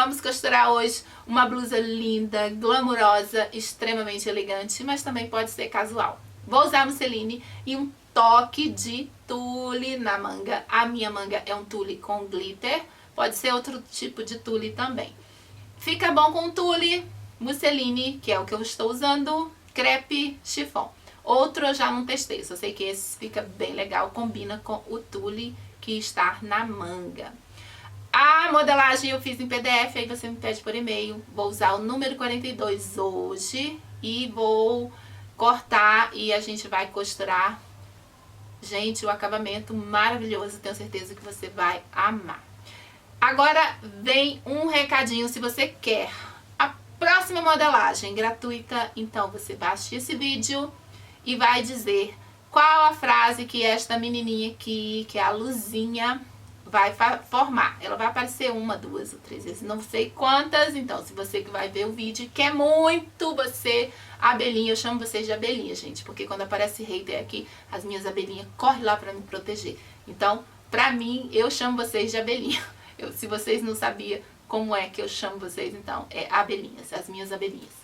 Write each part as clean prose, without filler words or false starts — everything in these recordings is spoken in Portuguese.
Vamos costurar hoje uma blusa linda, glamurosa, extremamente elegante, mas também pode ser casual. Vou usar musseline e um toque de tule na manga. A minha manga é um tule com glitter, pode ser outro tipo de tule também. Fica bom com tule, musseline, que é o que eu estou usando, crepe, chiffon. Outro eu já não testei, só sei que esse fica bem legal, combina com o tule que está na manga. A modelagem eu fiz em PDF, aí você me pede por e-mail. Vou usar o número 42 hoje e vou cortar e a gente vai costurar. Gente, o acabamento maravilhoso, tenho certeza que você vai amar. Agora vem um recadinho, se você quer a próxima modelagem gratuita, então você baixa esse vídeo e vai dizer qual a frase que esta menininha aqui, que é a Luzinha, vai formar. Ela vai aparecer 1, 2 ou 3 vezes, não sei quantas. Então, se você que vai ver o vídeo quer muito você, abelhinha, eu chamo vocês de abelhinha, gente, porque quando aparece hater aqui, as minhas abelhinhas correm lá pra me proteger. Então, pra mim, eu chamo vocês de abelhinha. Se vocês não sabiam como é que eu chamo vocês, então, é abelhinhas, as minhas abelhinhas.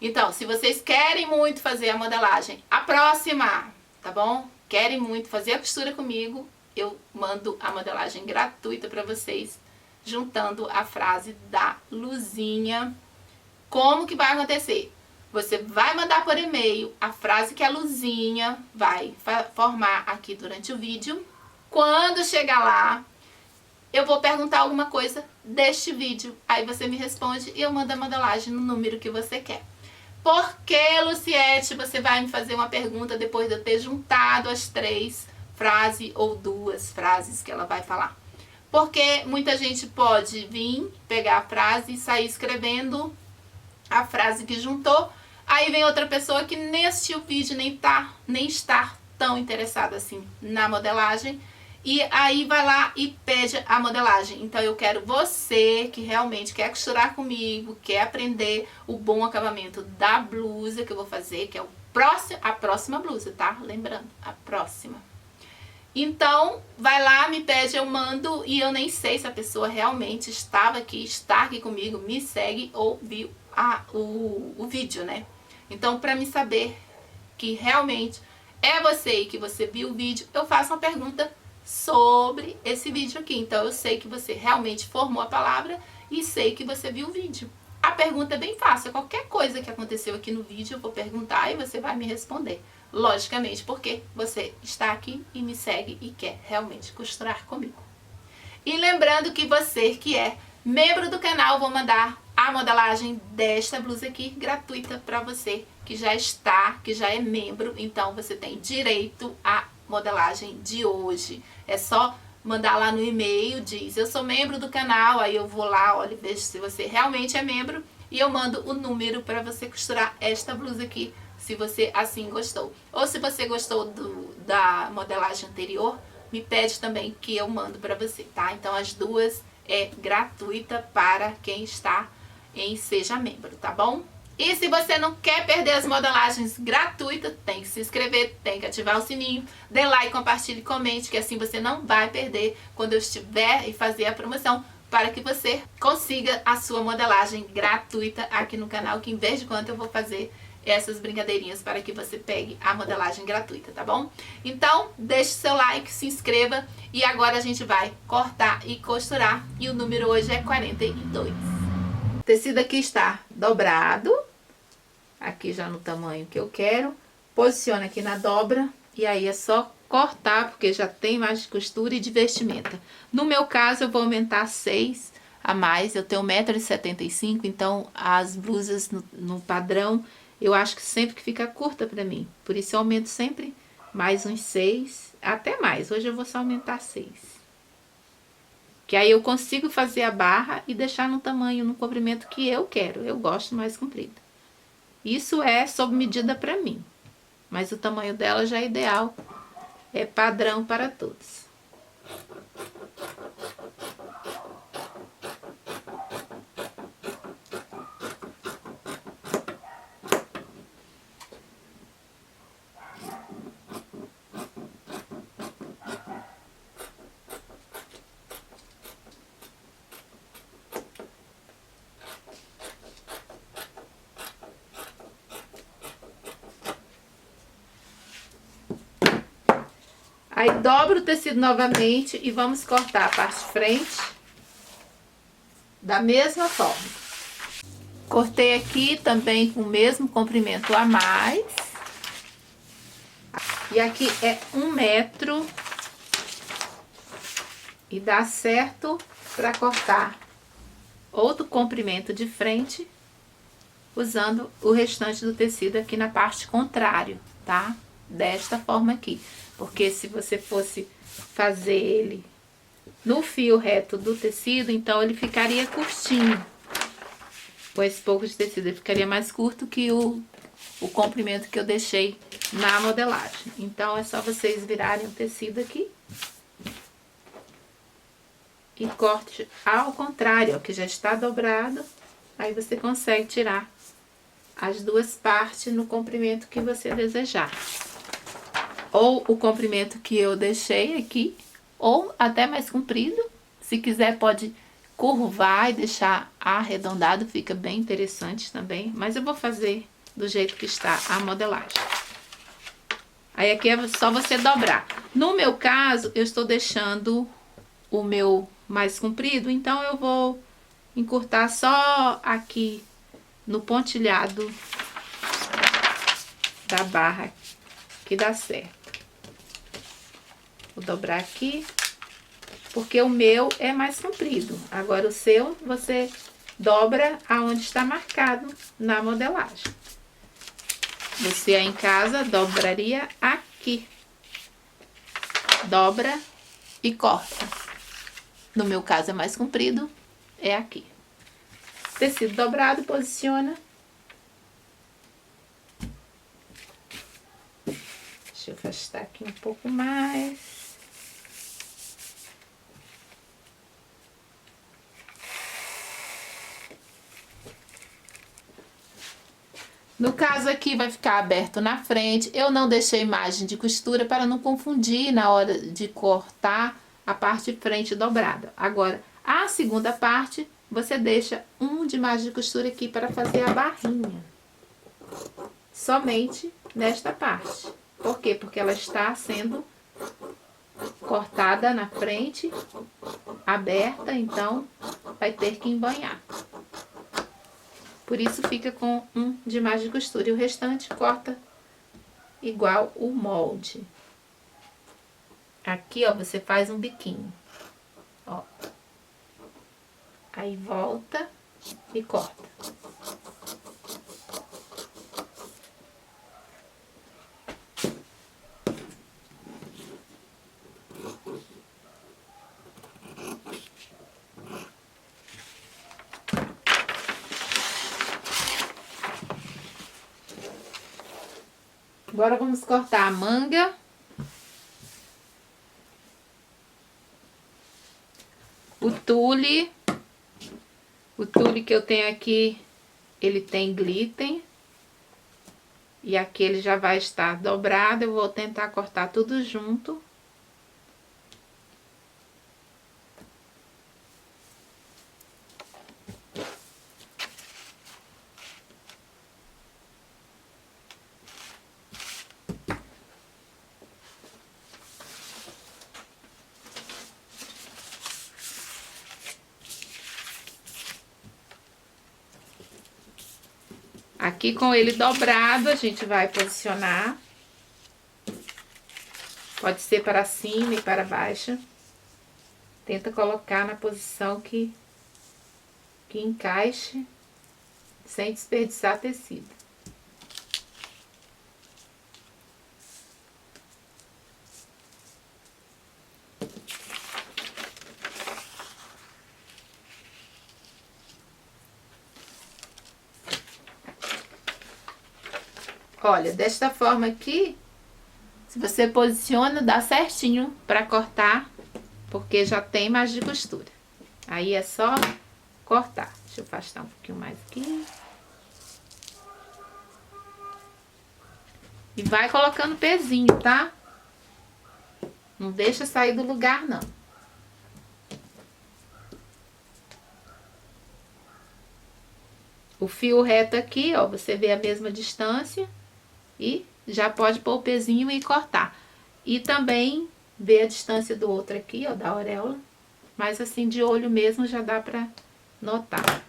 Então, se vocês querem muito fazer a modelagem, a próxima, tá bom? Querem muito fazer a costura comigo, eu mando a modelagem gratuita para vocês, juntando a frase da Luzinha. Como que vai acontecer? Você vai mandar por e-mail a frase que a Luzinha vai formar aqui durante o vídeo. Quando chegar lá, eu vou perguntar alguma coisa deste vídeo. Aí você me responde e eu mando a modelagem no número que você quer. Por que, Luciete, você vai me fazer uma pergunta depois de eu ter juntado as 3 frases ou 2 frases que ela vai falar? Porque muita gente pode vir, pegar a frase e sair escrevendo a frase que juntou. Aí vem outra pessoa que nem assistiu o vídeo, nem está tão interessada assim na modelagem. E aí vai lá e pede a modelagem. Então eu quero você que realmente quer costurar comigo, quer aprender o bom acabamento da blusa que eu vou fazer, que é a próxima blusa, tá? Lembrando, a próxima. Então, vai lá, me pede, eu mando, e eu nem sei se a pessoa realmente está aqui comigo, me segue ou viu o vídeo, né? Então, para me saber que realmente é você e que você viu o vídeo, eu faço uma pergunta sobre esse vídeo aqui. Então, eu sei que você realmente formou a palavra e sei que você viu o vídeo. A pergunta é bem fácil, qualquer coisa que aconteceu aqui no vídeo, eu vou perguntar e você vai me responder. Logicamente, porque você está aqui e me segue e quer realmente costurar comigo. E lembrando que você que é membro do canal, vou mandar a modelagem desta blusa aqui gratuita para você que já é membro. Então, você tem direito à modelagem de hoje. É só mandar lá no e-mail, diz, eu sou membro do canal, aí eu vou lá, olha, vejo se você realmente é membro e eu mando o número para você costurar esta blusa aqui, se você assim gostou. Ou se você gostou da modelagem anterior, me pede também que eu mando para você, tá? Então as duas é gratuita para quem está em Seja Membro, tá bom? E se você não quer perder as modelagens gratuitas, tem que se inscrever, tem que ativar o sininho, dê like, compartilhe, comente, que assim você não vai perder quando eu estiver e fazer a promoção, para que você consiga a sua modelagem gratuita aqui no canal, que em vez de quanto eu vou fazer essas brincadeirinhas para que você pegue a modelagem gratuita, tá bom? Então, deixe seu like, se inscreva e agora a gente vai cortar e costurar e o número hoje é 42. O tecido aqui está dobrado, aqui já no tamanho que eu quero, posiciona aqui na dobra e aí é só cortar, porque já tem mais de costura e de vestimenta. No meu caso, eu vou aumentar 6 a mais, eu tenho 1,75 m, então as blusas no padrão, eu acho que sempre que fica curta pra mim, por isso eu aumento sempre mais uns 6, até mais, hoje eu vou só aumentar 6. Que aí eu consigo fazer a barra e deixar no tamanho, no comprimento que eu quero, eu gosto mais comprido. Isso é sob medida pra mim, mas o tamanho dela já é ideal, é padrão para todos. Aí dobra o tecido novamente e vamos cortar a parte de frente da mesma forma. Cortei aqui também com o mesmo comprimento a mais. E aqui é 1 metro. E dá certo para cortar outro comprimento de frente, usando o restante do tecido aqui na parte contrária, tá? Desta forma aqui. Porque se você fosse fazer ele no fio reto do tecido, então ele ficaria curtinho. Com esse pouco de tecido, ele ficaria mais curto que o comprimento que eu deixei na modelagem. Então, é só vocês virarem o tecido aqui e corte ao contrário, ó, que já está dobrado. Aí você consegue tirar as duas partes no comprimento que você desejar. Ou o comprimento que eu deixei aqui, ou até mais comprido. Se quiser pode curvar e deixar arredondado, fica bem interessante também. Mas eu vou fazer do jeito que está a modelagem. Aí aqui é só você dobrar. No meu caso, eu estou deixando o meu mais comprido, então eu vou encurtar só aqui no pontilhado da barra, que dá certo. Vou dobrar aqui, porque o meu é mais comprido. Agora o seu, você dobra aonde está marcado na modelagem. Você aí em casa dobraria aqui. Dobra e corta. No meu caso é mais comprido, é aqui. Tecido dobrado, posiciona. Deixa eu afastar aqui um pouco mais. No caso aqui vai ficar aberto na frente. Eu não deixei margem de costura para não confundir na hora de cortar a parte de frente dobrada. Agora, a segunda parte, você deixa de margem de costura aqui para fazer a barrinha. Somente nesta parte. Por quê? Porque ela está sendo cortada na frente, aberta, então vai ter que embanhar. Por isso fica com de margem de costura. E o restante corta igual o molde. Aqui, ó, você faz um biquinho, ó. Aí volta e corta. Agora vamos cortar a manga. O tule que eu tenho aqui, ele tem glitter. E aqui ele já vai estar dobrado. Eu vou tentar cortar tudo junto. Aqui com ele dobrado, a gente vai posicionar. Pode ser para cima e para baixo. Tenta colocar na posição que encaixe, sem desperdiçar tecido. Olha, desta forma aqui, se você posiciona, dá certinho para cortar, porque já tem margem de costura. Aí é só cortar. Deixa eu afastar um pouquinho mais aqui. E vai colocando pezinho, tá? Não deixa sair do lugar, não. O fio reto aqui, ó, você vê a mesma distância. E já pode pôr o pezinho e cortar. E também ver a distância do outro aqui, ó, da auréola. Mas assim, de olho mesmo já dá pra notar.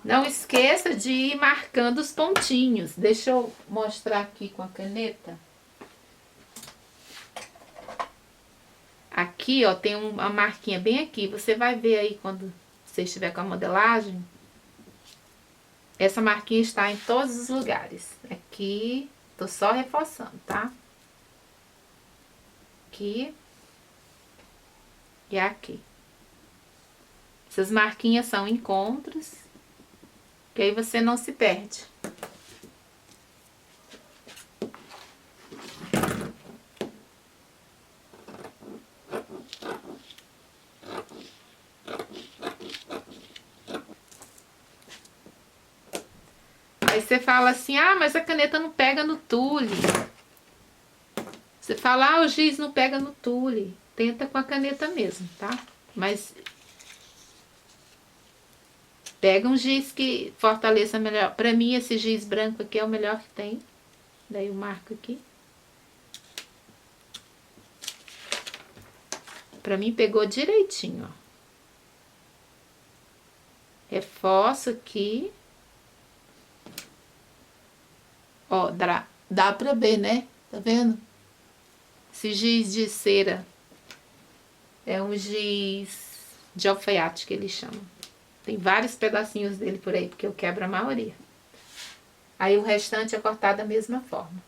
Não esqueça de ir marcando os pontinhos. Deixa eu mostrar aqui com a caneta. Aqui, ó, tem uma marquinha bem aqui. Você vai ver aí quando você estiver com a modelagem. Essa marquinha está em todos os lugares. Aqui, tô só reforçando, tá? Aqui. E aqui. Essas marquinhas são encontros. Que aí você não se perde. Aí você fala assim, ah, mas a caneta não pega no tule. Você fala, ah, o giz não pega no tule. Tenta com a caneta mesmo, tá? Mas pega um giz que fortaleça melhor. Pra mim, esse giz branco aqui é o melhor que tem. Daí eu marco aqui. Pra mim, pegou direitinho, ó. Reforço aqui. Ó, dá pra ver, né? Tá vendo? Esse giz de cera é um giz de alfaiate que eles chamam. Tem vários pedacinhos dele por aí, porque eu quebro a maioria. Aí o restante é cortado da mesma forma.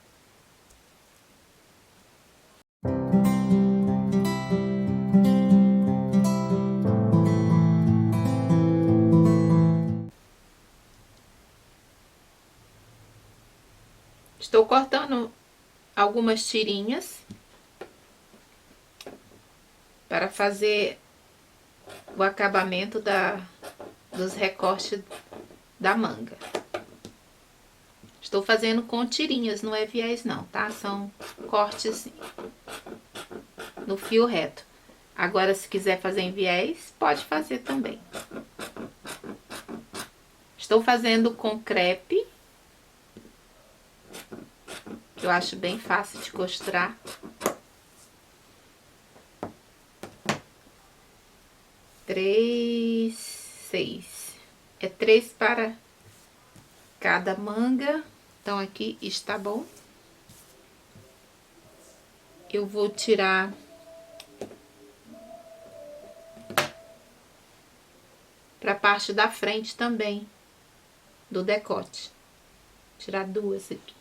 Estou cortando algumas tirinhas para fazer o acabamento dos recortes da manga. Estou fazendo com tirinhas, não é viés não, tá? São cortes no fio reto. Agora, se quiser fazer em viés, pode fazer também. Estou fazendo com crepe. Eu acho bem fácil de costurar. Seis. É 3 para cada manga. Então, aqui está bom. Eu vou tirar para a parte da frente também do decote. Tirar 2 aqui.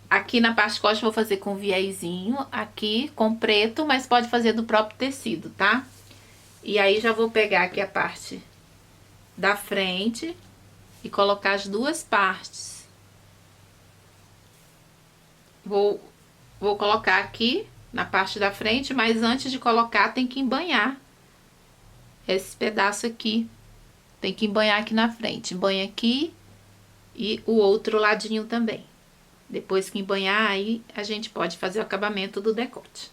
Aqui na parte de costas eu vou fazer com viésinho, aqui com preto, mas pode fazer do próprio tecido, tá? E aí já vou pegar aqui a parte da frente e colocar as 2 partes. Vou colocar aqui na parte da frente, mas antes de colocar tem que embanhar esse pedaço aqui. Tem que embanhar aqui na frente. Embanha aqui e o outro ladinho também. Depois que embanhar, aí a gente pode fazer o acabamento do decote.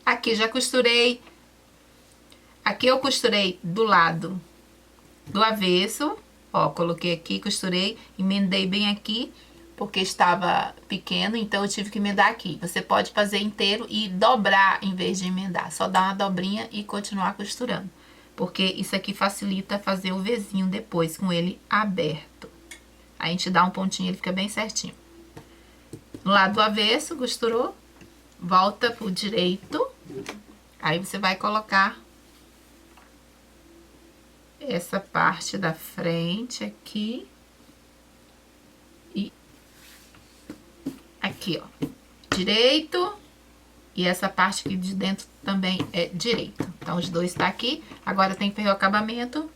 Aqui já costurei. Aqui eu costurei do lado do avesso. Ó, coloquei aqui, costurei, emendei bem aqui, porque estava pequeno, então eu tive que emendar aqui. Você pode fazer inteiro e dobrar em vez de emendar. Só dar uma dobrinha e continuar costurando. Porque isso aqui facilita fazer o Vzinho depois, com ele aberto. Aí a gente dá um pontinho, ele fica bem certinho. No lado do avesso, costurou, volta pro direito. Aí você vai colocar essa parte da frente aqui. E aqui, ó. Direito. E essa parte aqui de dentro também é direito. Então, os dois tá aqui. Agora, tem que fazer o acabamento.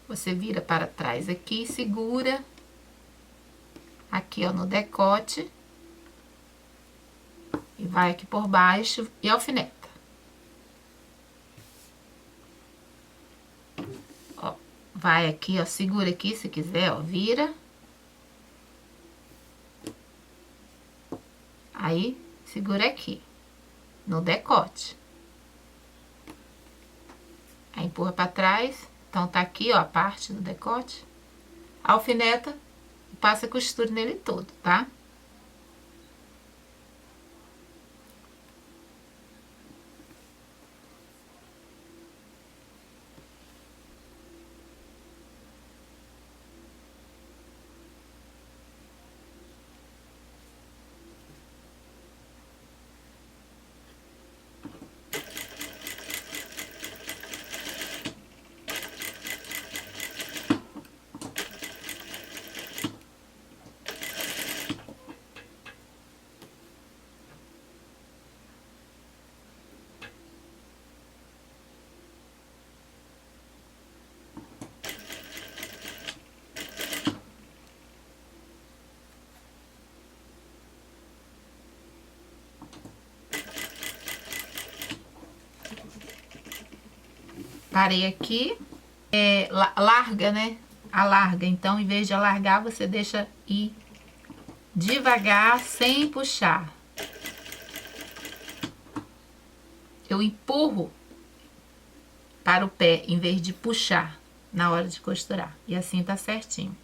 Você vira para trás aqui, segura. Aqui, ó, no decote. E vai aqui por baixo e alfineta. Ó, vai aqui, ó, segura aqui se quiser, ó, vira. Aí, segura aqui, no decote. Aí, empurra pra trás. Então, tá aqui, ó, a parte do decote. Alfineta e passa costura nele todo, tá? Parei aqui, larga, né? Alarga, então, em vez de alargar, você deixa ir devagar, sem puxar. Eu empurro para o pé, em vez de puxar na hora de costurar. E assim tá certinho.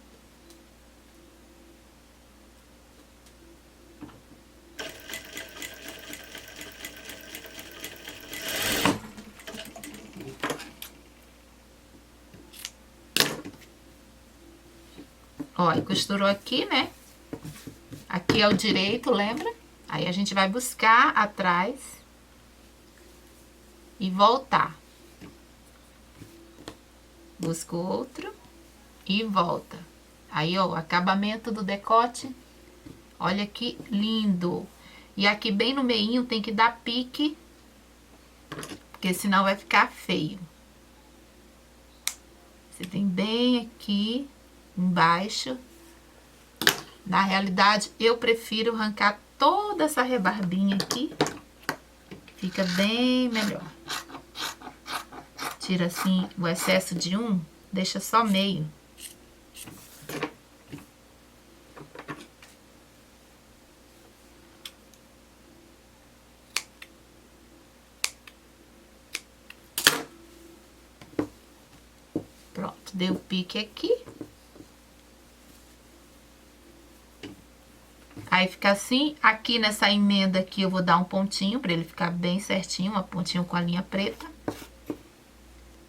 Ó, e costurou aqui, né? Aqui é o direito, lembra? Aí a gente vai buscar atrás e voltar. Busca o outro e volta. Aí, ó, o acabamento do decote. Olha que lindo. E aqui bem no meinho tem que dar pique, porque senão vai ficar feio. Você tem bem aqui embaixo. Na realidade, eu prefiro arrancar toda essa rebarbinha aqui. Fica bem melhor. Tira assim o excesso de um, deixa só meio. Pronto, deu o pique aqui. Aí fica assim, aqui nessa emenda aqui eu vou dar um pontinho pra ele ficar bem certinho, um pontinho com a linha preta.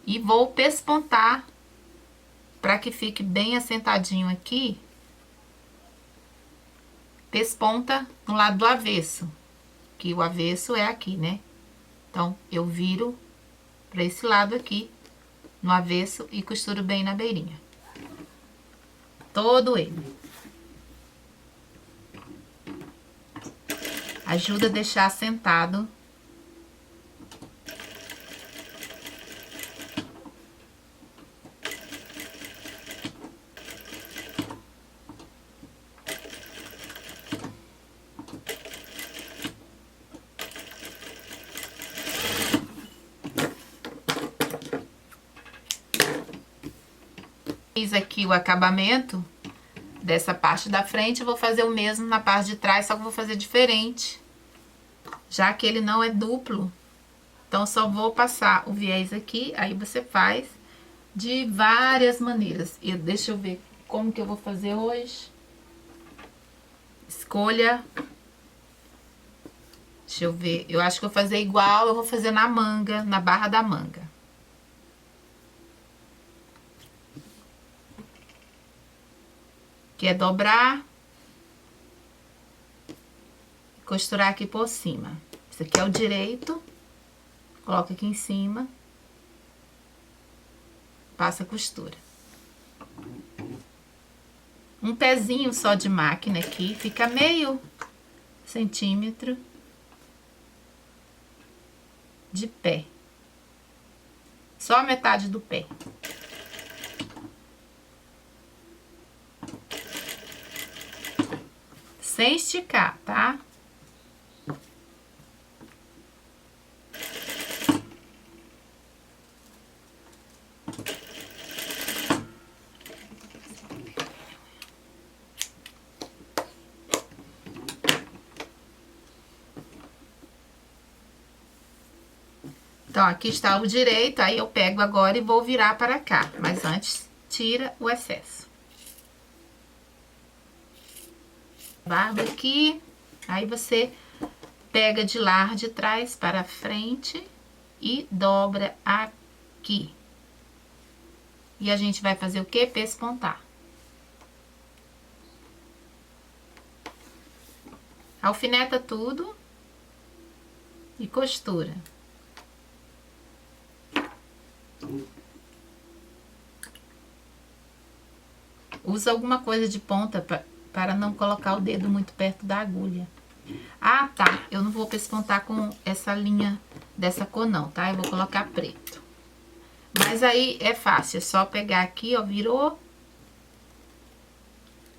E vou pespontar pra que fique bem assentadinho aqui. Pesponta no lado do avesso, que o avesso é aqui, né? Então, eu viro pra esse lado aqui, no avesso, e costuro bem na beirinha. Todo ele. Ajuda a deixar assentado. Fiz aqui o acabamento dessa parte da frente, eu vou fazer o mesmo na parte de trás, só que eu vou fazer diferente. Já que ele não é duplo, Então, só vou passar o viés aqui, aí você faz de várias maneiras. Deixa eu ver como que eu vou fazer hoje. Escolha. Deixa eu ver, eu acho que eu vou fazer igual, eu vou fazer na manga, na barra da manga. Que é dobrar. Costurar aqui por cima. Esse aqui é o direito. Coloca aqui em cima. Passa a costura. Um pezinho só de máquina aqui, fica meio centímetro de pé. Só a metade do pé. Sem esticar, tá? Então, aqui está o direito, aí eu pego agora e vou virar para cá. Mas antes, tira o excesso. Barba aqui, aí você pega de lá de trás para frente e dobra aqui. E a gente vai fazer o quê? Pespontar. Alfineta tudo e costura. Usa alguma coisa de ponta para não colocar o dedo muito perto da agulha. Ah, tá. Eu não vou pespontar com essa linha dessa cor não, tá? Eu vou colocar preto. Mas aí é fácil, é só pegar aqui, ó, virou.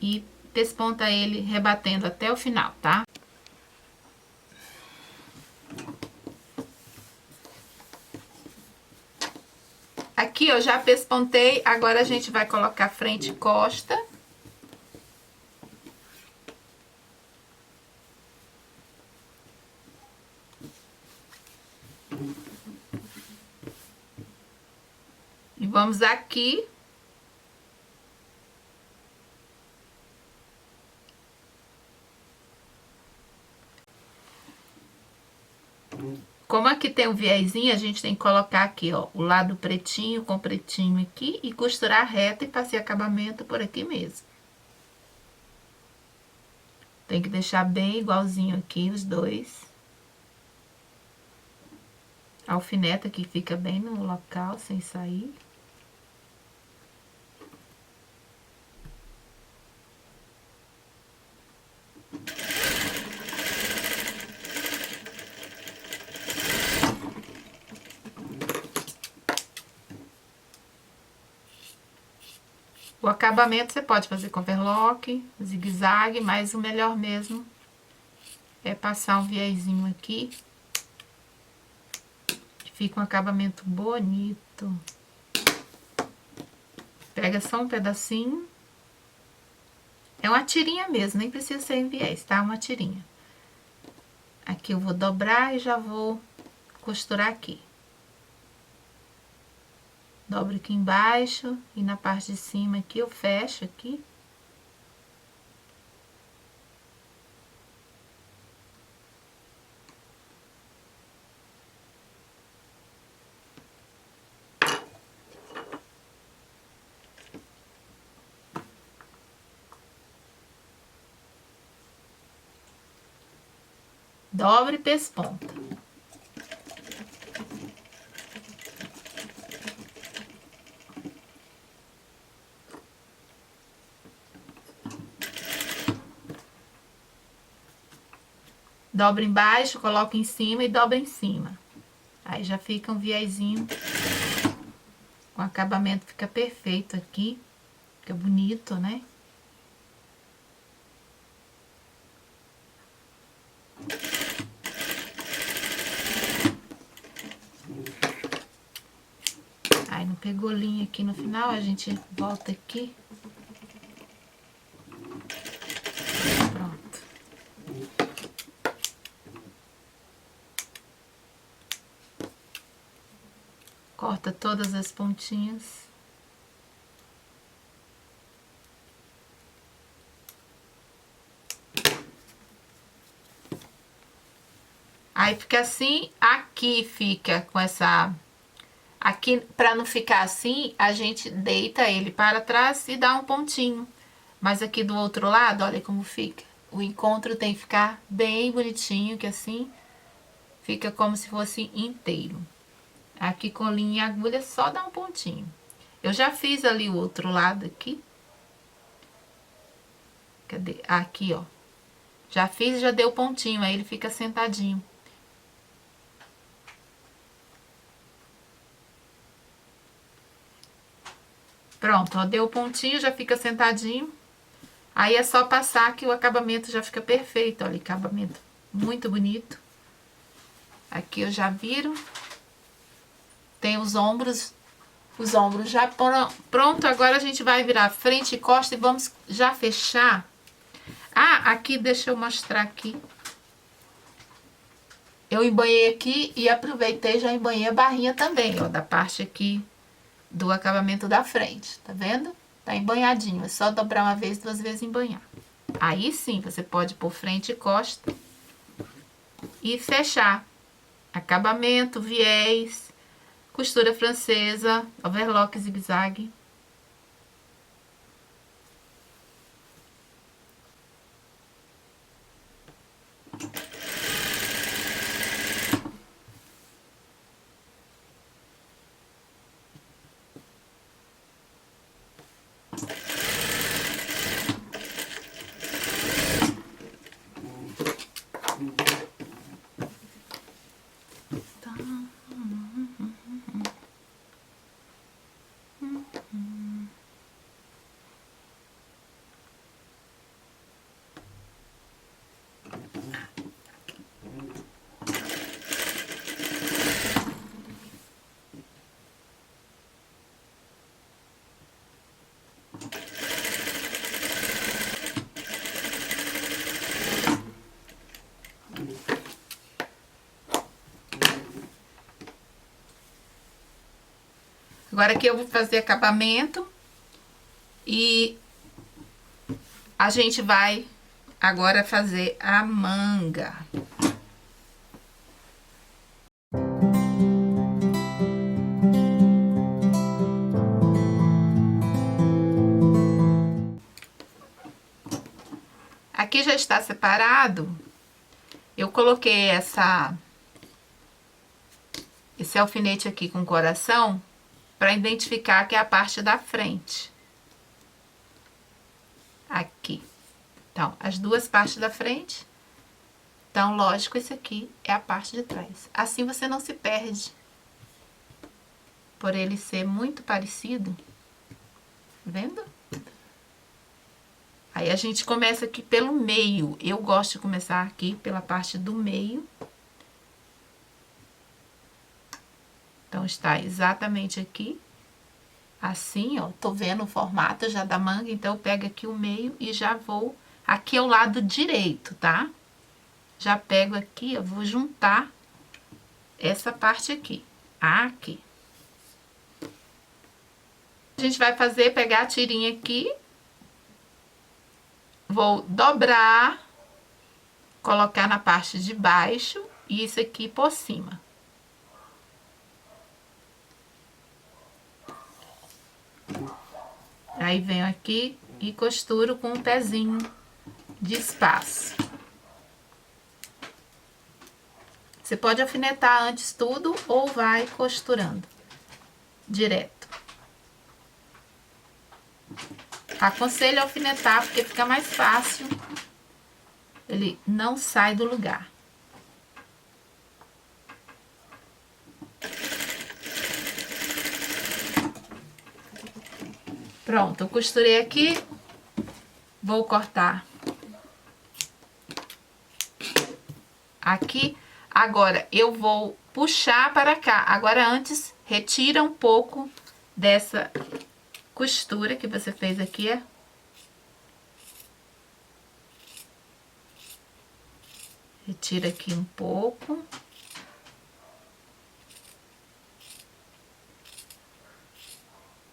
E pesponta ele rebatendo até o final, tá? Aqui eu já pespontei, agora a gente vai colocar frente e costa. E vamos aqui. Como aqui tem um viezinho, a gente tem que colocar aqui, ó, o lado pretinho com pretinho aqui e costurar reto e fazer acabamento por aqui mesmo. Tem que deixar bem igualzinho aqui os dois. A alfineta que fica bem no local, sem sair. O acabamento você pode fazer com overlock, zigue-zague, mas o melhor mesmo é passar um viezinho aqui. Fica um acabamento bonito. Pega só um pedacinho. É uma tirinha mesmo, nem precisa ser em viés, tá? Uma tirinha. Aqui eu vou dobrar e já vou costurar aqui. Dobro aqui embaixo e na parte de cima aqui eu fecho aqui. Dobra e pesponta. Dobra embaixo, coloca em cima e dobra em cima. Aí já fica um viezinho. O acabamento fica perfeito aqui. Fica bonito, né? Aí não pegou linha aqui no final, a gente volta aqui. Pronto. Corta todas as pontinhas. Aí fica assim, aqui fica com essa... Aqui, pra não ficar assim, a gente deita ele para trás e dá um pontinho. Mas aqui do outro lado, olha como fica. O encontro tem que ficar bem bonitinho, que assim fica como se fosse inteiro. Aqui com linha e agulha, só dá um pontinho. Eu já fiz ali o outro lado aqui. Cadê? Aqui, ó. Já fiz e já deu pontinho, aí ele fica sentadinho. Pronto, ó, deu pontinho, já fica sentadinho. Aí é só passar que o acabamento já fica perfeito, olha, acabamento muito bonito. Aqui eu já viro. Tem os ombros já pronto. Agora a gente vai virar frente e costa e vamos já fechar. Ah, aqui, deixa eu mostrar aqui. Eu embanhei aqui e aproveitei, já embanhei a barrinha também, ó, da parte aqui do acabamento da frente, tá vendo? Tá embanhadinho, é só dobrar uma vez, 2 vezes embanhar. Aí sim, você pode pôr frente e costa e fechar. Acabamento, viés, costura francesa, overlock zigue-zague. Agora aqui eu vou fazer acabamento e a gente vai agora fazer a manga. Aqui já está separado. Eu coloquei esse alfinete aqui com coração para identificar que é a parte da frente. Aqui. Então, as duas partes da frente. Então, lógico, esse aqui é a parte de trás. Assim você não se perde. Por ele ser muito parecido. Tá vendo? Aí a gente começa aqui pelo meio. Eu gosto de começar aqui pela parte do meio. Então, está exatamente aqui. Assim, ó. Tô vendo o formato já da manga. Então, eu pego aqui o meio e já vou... Aqui é o lado direito, tá? Já pego aqui, eu vou juntar essa parte aqui. Aqui. A gente vai fazer, pegar a tirinha aqui. Vou dobrar. Colocar na parte de baixo. E isso aqui por cima. Aí venho aqui e costuro com um pezinho de espaço. Você pode alfinetar antes tudo ou vai costurando direto. Aconselho alfinetar porque fica mais fácil. Ele não sai do lugar. Pronto, eu costurei aqui. Vou cortar aqui. Agora, eu vou puxar para cá. Agora, antes, retira um pouco dessa costura que você fez aqui, ó. Retira aqui um pouco.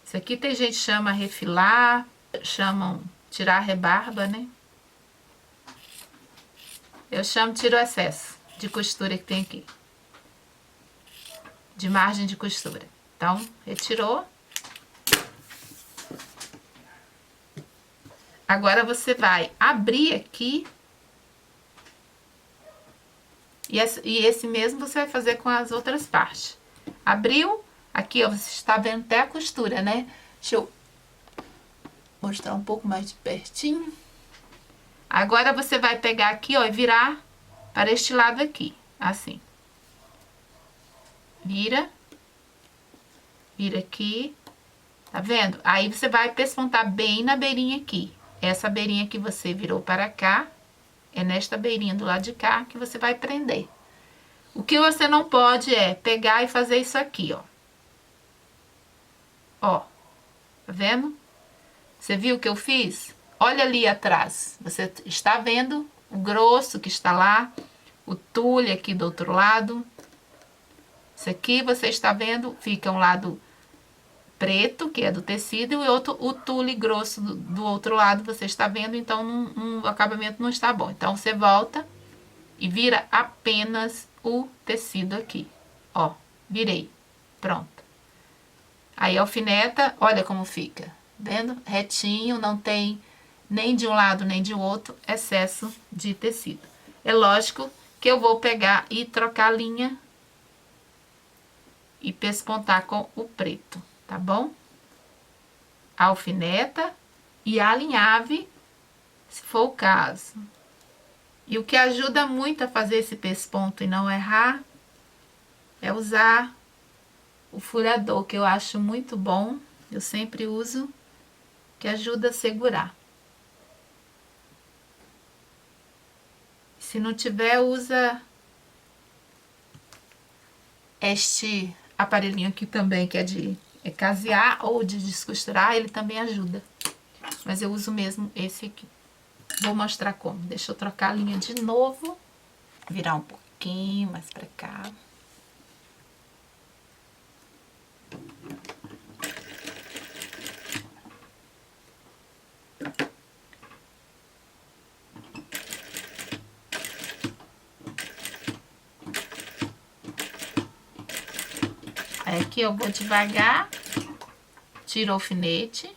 Isso aqui tem gente que chama refilar, chamam tirar a rebarba, né? Eu chamo tiro o excesso de costura que tem aqui. De margem de costura. Então, retirou. Agora você vai abrir aqui. E esse mesmo você vai fazer com as outras partes. Abriu. Aqui, ó, você está vendo até a costura, né? Deixa eu mostrar um pouco mais de pertinho. Agora você vai pegar aqui, ó, e virar para este lado aqui, assim. Vira. Vira aqui. Tá vendo? Aí você vai pespontar bem na beirinha aqui. Essa beirinha que você virou para cá, é nesta beirinha do lado de cá que você vai prender. O que você não pode é pegar e fazer isso aqui, ó. Ó. Tá vendo? Você viu o que eu fiz? Olha ali atrás. Você está vendo o grosso que está lá, o tule aqui do outro lado. Isso aqui você está vendo, fica um lado preto, que é do tecido, e o outro, o tule grosso do outro lado, você está vendo, então o acabamento não está bom. Então, você volta e vira apenas o tecido aqui. Ó, virei. Pronto. Aí, alfineta, olha como fica. Vendo? Retinho, não tem nem de um lado nem de outro excesso de tecido. É lógico que eu vou pegar e trocar a linha e pespontar com o preto, tá bom? Alfineta e alinhave, se for o caso. E o que ajuda muito a fazer esse pesponto e não errar é usar o furador, que eu acho muito bom. Eu sempre uso, que ajuda a segurar. Se não tiver, usa este aparelhinho aqui também, que é de casear ou de descosturar, ele também ajuda. Mas eu uso mesmo esse aqui. Vou mostrar como. Deixa eu trocar a linha de novo. Virar um pouquinho mais pra cá. Aí aqui eu vou devagar, tiro o alfinete.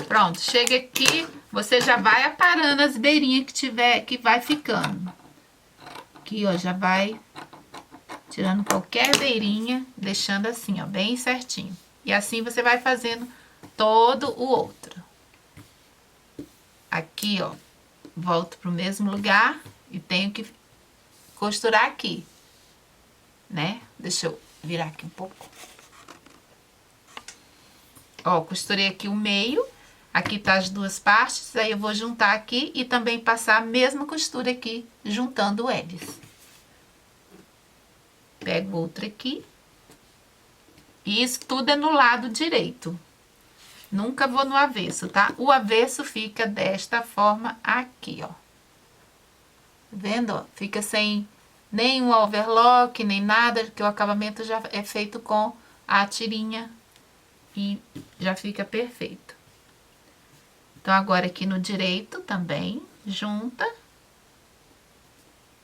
Pronto, chega aqui, você já vai aparando as beirinhas que tiver, que vai ficando. Aqui, ó, já vai tirando qualquer beirinha, deixando assim, ó, bem certinho. E assim você vai fazendo todo o outro. Aqui, ó, volto pro mesmo lugar e tenho que costurar aqui, né? Deixa eu virar aqui um pouco. Ó, costurei aqui o meio. Aqui tá as duas partes, aí eu vou juntar aqui e também passar a mesma costura aqui, juntando eles. Pego outra aqui. E isso tudo é no lado direito. Nunca vou no avesso, tá? O avesso fica desta forma aqui, ó. Tá vendo, ó? Fica sem nenhum overlock, nem nada, porque o acabamento já é feito com a tirinha e já fica perfeito. Então, agora aqui no direito também, junta,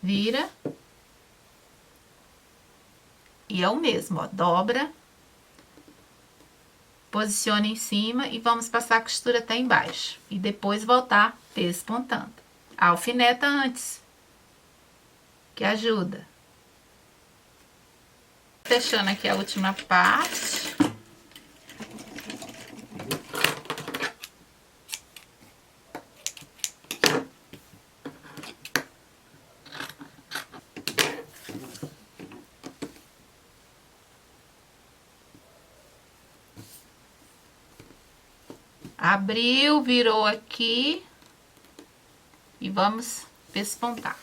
vira. E é o mesmo, ó, dobra, posiciona em cima e vamos passar a costura até embaixo. E depois voltar pespontando. Alfineta antes, que ajuda. Fechando aqui a última parte. Abriu, virou aqui e vamos pespontar.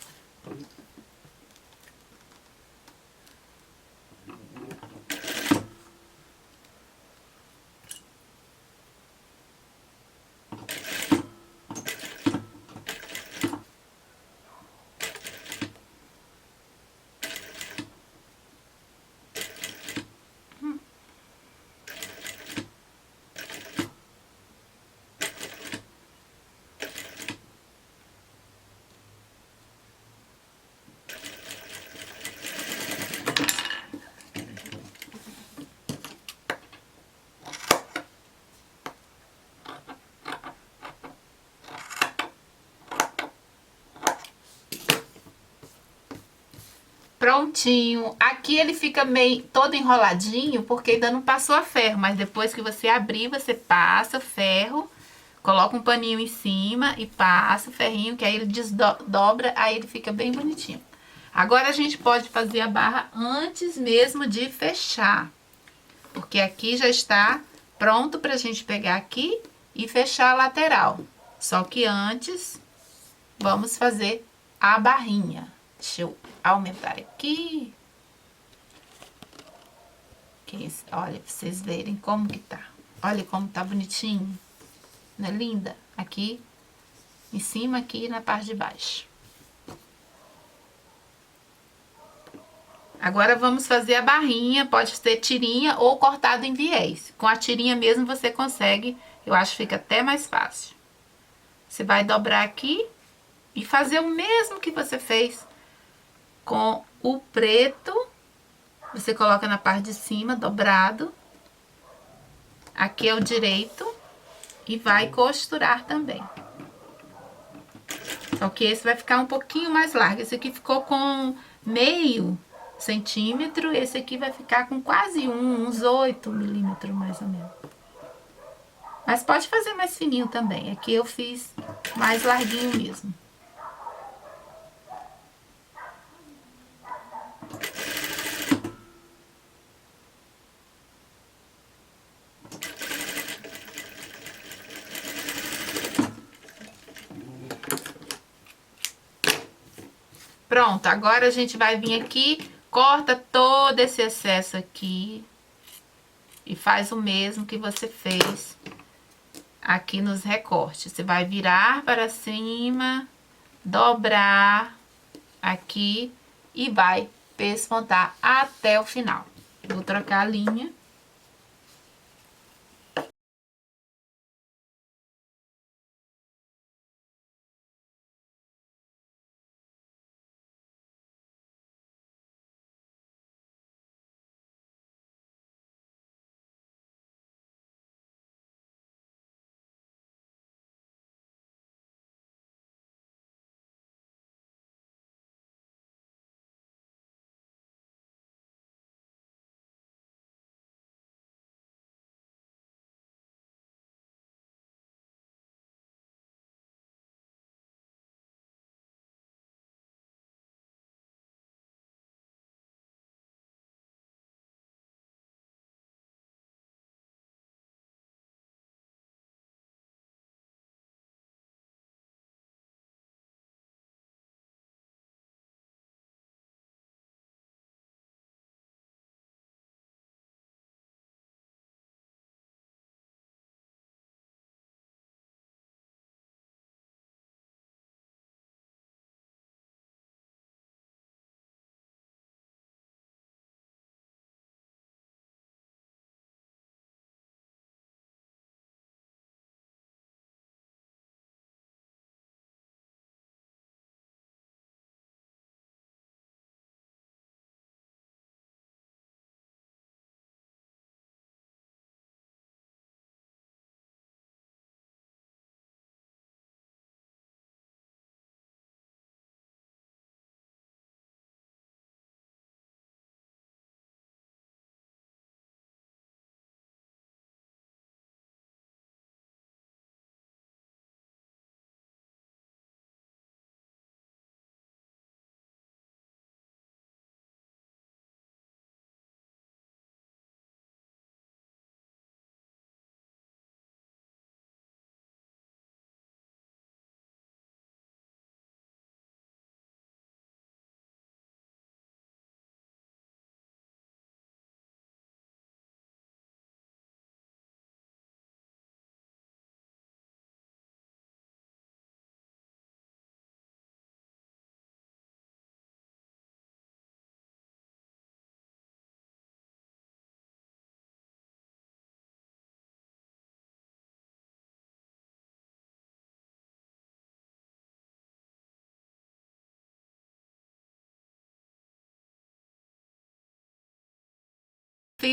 Prontinho. Aqui ele fica meio todo enroladinho porque ainda não passou a ferro, mas depois que você abrir, você passa o ferro, coloca um paninho em cima e passa o ferrinho, que aí ele desdobra, aí ele fica bem bonitinho. Agora a gente pode fazer a barra antes mesmo de fechar, porque aqui já está pronto pra gente pegar aqui e fechar a lateral. Só que antes, vamos fazer a barrinha. Deixa eu aumentar aqui. Olha, pra vocês verem como que tá. Olha como tá bonitinho. Não é linda? Aqui, em cima, aqui na parte de baixo. Agora vamos fazer a barrinha. Pode ser tirinha ou cortado em viés. Com a tirinha mesmo você consegue. Eu acho que fica até mais fácil. Você vai dobrar aqui e fazer o mesmo que você fez com o preto. Você coloca na parte de cima, dobrado. Aqui é o direito. E vai costurar também. Só que esse vai ficar um pouquinho mais largo. Esse aqui ficou com meio centímetro. Esse aqui vai ficar com quase uns 8 milímetros mais ou menos. Mas pode fazer mais fininho também. Aqui eu fiz mais larguinho mesmo. Pronto, agora a gente vai vir aqui, corta todo esse excesso aqui e faz o mesmo que você fez aqui nos recortes. Você vai virar para cima, dobrar aqui e vai pespontar até o final. Vou trocar a linha.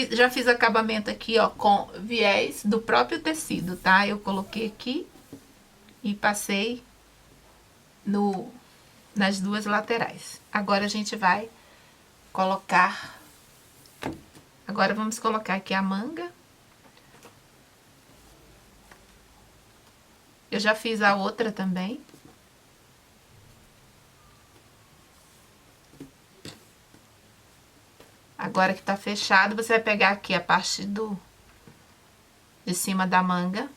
Já fiz acabamento aqui, ó, com viés do próprio tecido, tá? Eu coloquei aqui e passei nas duas laterais. Agora a gente vai colocar. Agora vamos colocar aqui a manga. Eu já fiz a outra também. Agora que tá fechado, você vai pegar aqui a parte de cima da manga.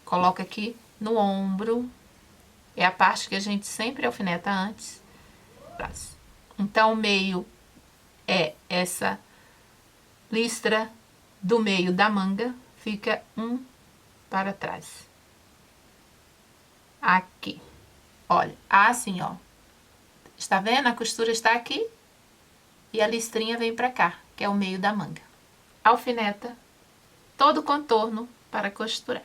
Coloca aqui no ombro. É a parte que a gente sempre alfineta antes. Então, o meio é essa listra do meio da manga. Fica um para trás. Aqui. Olha, assim, ó. Está vendo? A costura está aqui. E a listrinha vem pra cá, que é o meio da manga. Alfineta todo o contorno para costurar.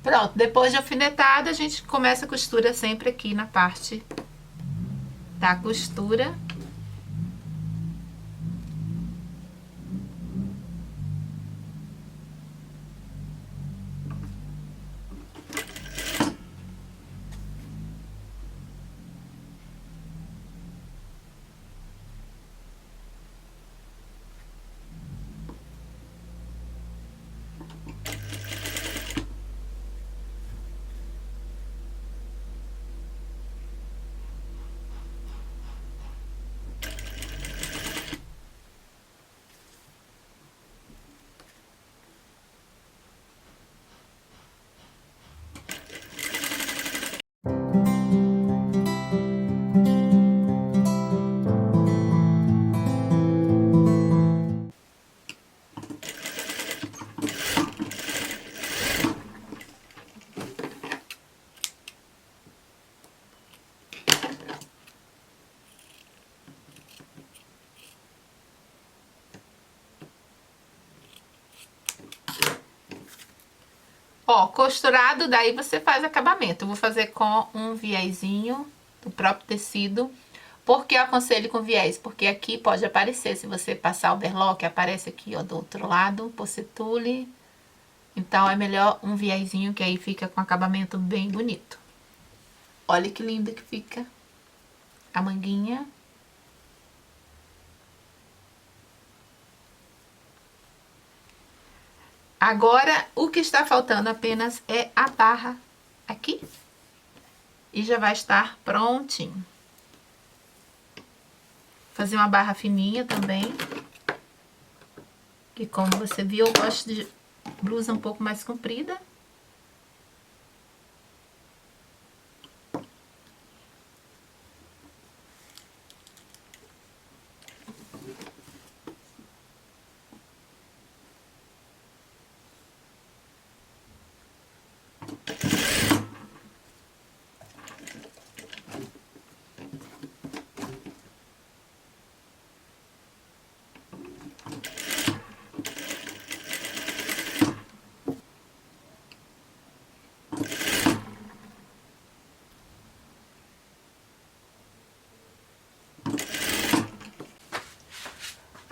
Pronto, depois de alfinetada, a gente começa a costura sempre aqui na parte da costura. Ó, costurado, daí você faz acabamento. Eu vou fazer com um viezinho do próprio tecido. Por que eu aconselho com viés? Porque aqui pode aparecer, se você passar o berlock, aparece aqui, ó, do outro lado, você tule. Então, é melhor um viezinho, que aí fica com acabamento bem bonito. Olha que lindo que fica a manguinha. Agora, o que está faltando apenas é a barra aqui. E já vai estar prontinho. Fazer uma barra fininha também. Que, como você viu, eu gosto de blusa um pouco mais comprida.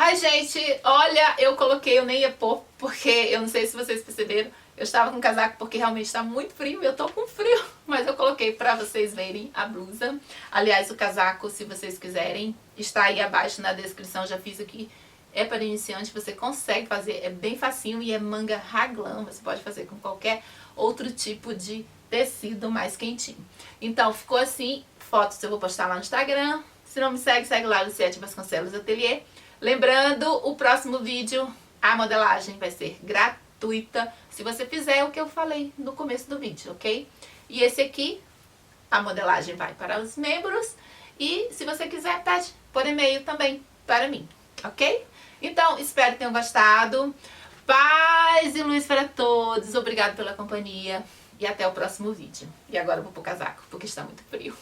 Ai, gente, olha, eu coloquei, eu nem ia pôr, porque eu não sei se vocês perceberam, eu estava com casaco porque realmente está muito frio, eu tô com frio, mas eu coloquei pra vocês verem a blusa. Aliás, o casaco, se vocês quiserem, está aí abaixo na descrição, já fiz aqui. É para iniciante, você consegue fazer, é bem facinho e é manga raglan, você pode fazer com qualquer outro tipo de tecido mais quentinho. Então, ficou assim, fotos eu vou postar lá no Instagram, se não me segue, segue lá, Luciete Vasconcelos Atelier. Lembrando, o próximo vídeo, a modelagem vai ser gratuita, se você fizer o que eu falei no começo do vídeo, ok? E esse aqui, a modelagem vai para os membros, e se você quiser, pede por e-mail também para mim, ok? Então, espero que tenham gostado. Paz e luz para todos, obrigado pela companhia, e até o próximo vídeo. E agora eu vou pro casaco, porque está muito frio.